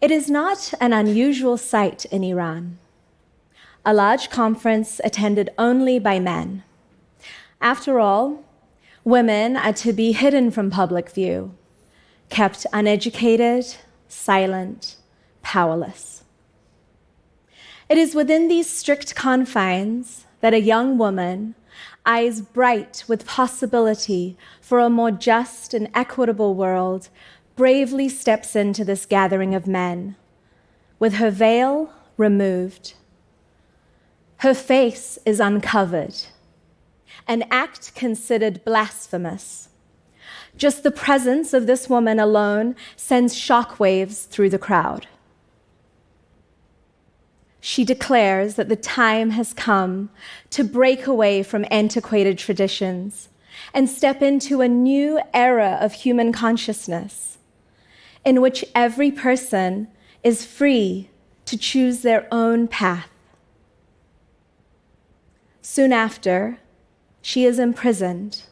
It is not an unusual sight in Iran. A large conference attended only by men. After all, women are to be hidden from public view, kept uneducated, silent, powerless. It is within these strict confines that a young woman, eyes bright with possibility for a more just and equitable world, bravely steps into this gathering of men, with her veil removed. Her face is uncovered, an act considered blasphemous. Just the presence of this woman alone sends shockwaves through the crowd. She declares that the time has come to break away from antiquated traditions and step into a new era of human consciousness, in which every person is free to choose their own path. Soon after, she is imprisoned,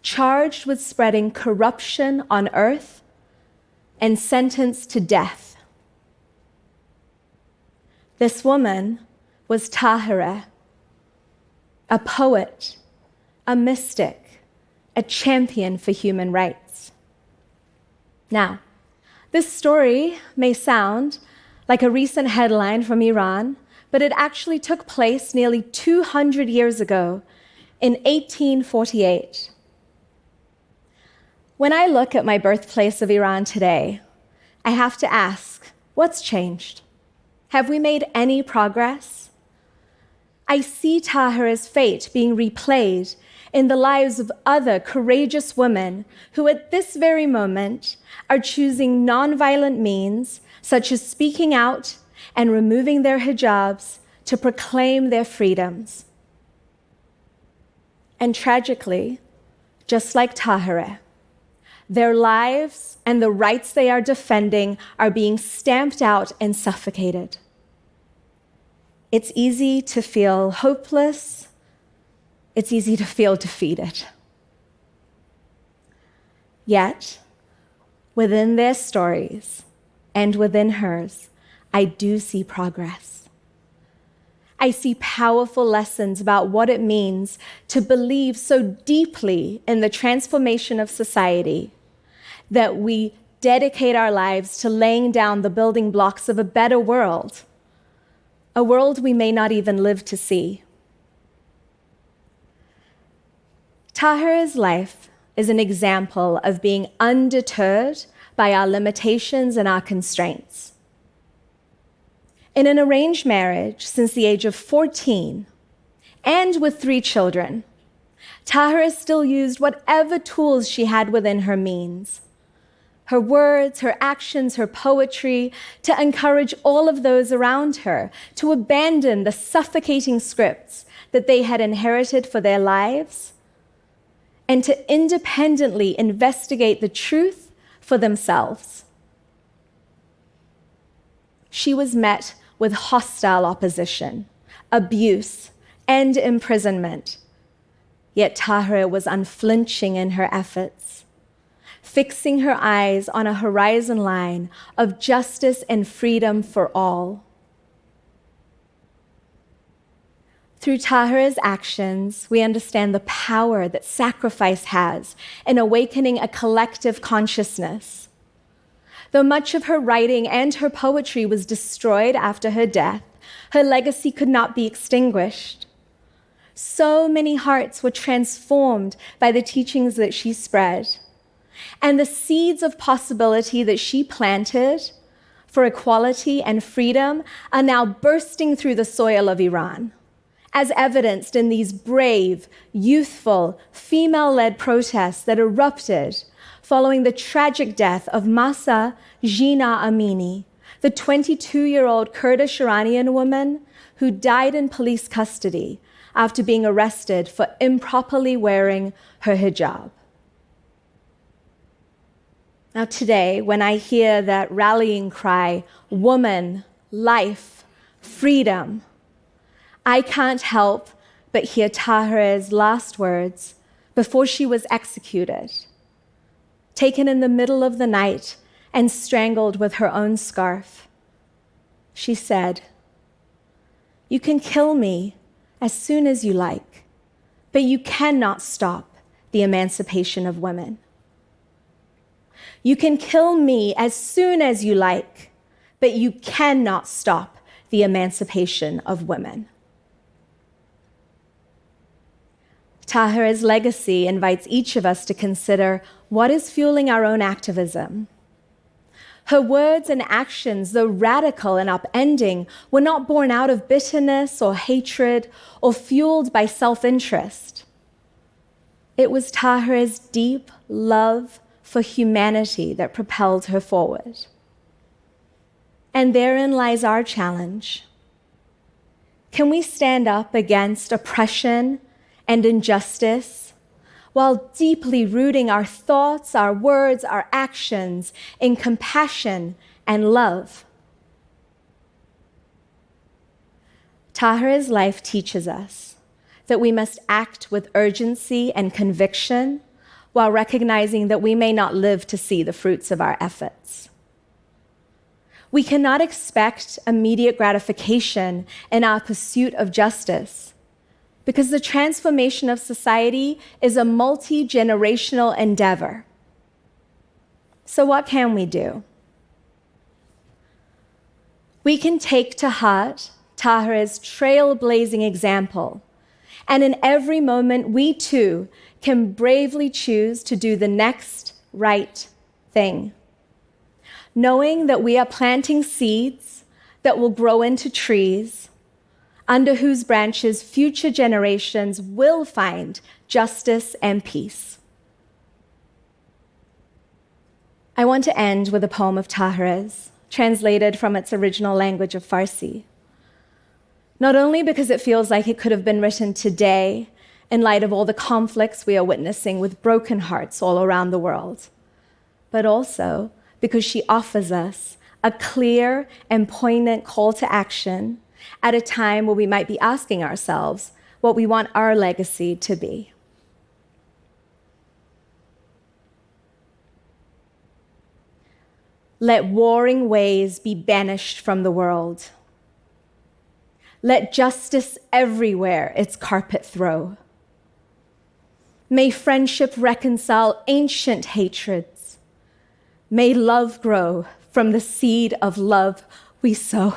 charged with spreading corruption on earth and sentenced to death. This woman was Táhirih, a poet, a mystic, a champion for human rights. Now, this story may sound like a recent headline from Iran, but it actually took place nearly 200 years ago in 1848. When I look at my birthplace of Iran today, I have to ask, what's changed? Have we made any progress? I see Tahirih's fate being replayed in the lives of other courageous women who at this very moment are choosing nonviolent means, such as speaking out and removing their hijabs to proclaim their freedoms. And tragically, just like Tahirih, their lives and the rights they are defending are being stamped out and suffocated. It's easy to feel hopeless. It's easy to feel defeated. Yet, within their stories and within hers, I do see progress. I see powerful lessons about what it means to believe so deeply in the transformation of society that we dedicate our lives to laying down the building blocks of a better world, a world we may not even live to see. Tahirih's life is an example of being undeterred by our limitations and our constraints. In an arranged marriage since the age of 14, and with 3 children, Táhirih still used whatever tools she had within her means, her words, her actions, her poetry, to encourage all of those around her to abandon the suffocating scripts that they had inherited for their lives and to independently investigate the truth for themselves. She was met with hostile opposition, abuse, and imprisonment. Yet Táhirih was unflinching in her efforts, fixing her eyes on a horizon line of justice and freedom for all. Through Tahirih's actions, we understand the power that sacrifice has in awakening a collective consciousness. Though much of her writing and her poetry was destroyed after her death, her legacy could not be extinguished. So many hearts were transformed by the teachings that she spread, and the seeds of possibility that she planted for equality and freedom are now bursting through the soil of Iran, as evidenced in these brave, youthful, female-led protests that erupted following the tragic death of Mahsa Jina Amini, the 22-year-old Kurdish Iranian woman who died in police custody after being arrested for improperly wearing her hijab. Now today, when I hear that rallying cry, woman, life, freedom, I can't help but hear Tahirih's last words before she was executed, taken in the middle of the night and strangled with her own scarf. She said, "You can kill me as soon as you like, but you cannot stop the emancipation of women. You can kill me as soon as you like, but you cannot stop the emancipation of women." Tahirih's legacy invites each of us to consider what is fueling our own activism. Her words and actions, though radical and upending, were not born out of bitterness or hatred or fueled by self-interest. It was Tahirih's deep love for humanity that propelled her forward. And therein lies our challenge. Can we stand up against oppression and injustice while deeply rooting our thoughts, our words, our actions in compassion and love? Tahirih's life teaches us that we must act with urgency and conviction while recognizing that we may not live to see the fruits of our efforts. We cannot expect immediate gratification in our pursuit of justice, because the transformation of society is a multi-generational endeavor. So what can we do? We can take to heart Tahirih's trailblazing example, and in every moment we too can bravely choose to do the next right thing, knowing that we are planting seeds that will grow into trees under whose branches future generations will find justice and peace. I want to end with a poem of Tahirih's, translated from its original language of Farsi. Not only because it feels like it could have been written today in light of all the conflicts we are witnessing with broken hearts all around the world, but also because she offers us a clear and poignant call to action at a time where we might be asking ourselves what we want our legacy to be. Let warring ways be banished from the world. Let justice everywhere its carpet throw. May friendship reconcile ancient hatreds. May love grow from the seed of love we sow.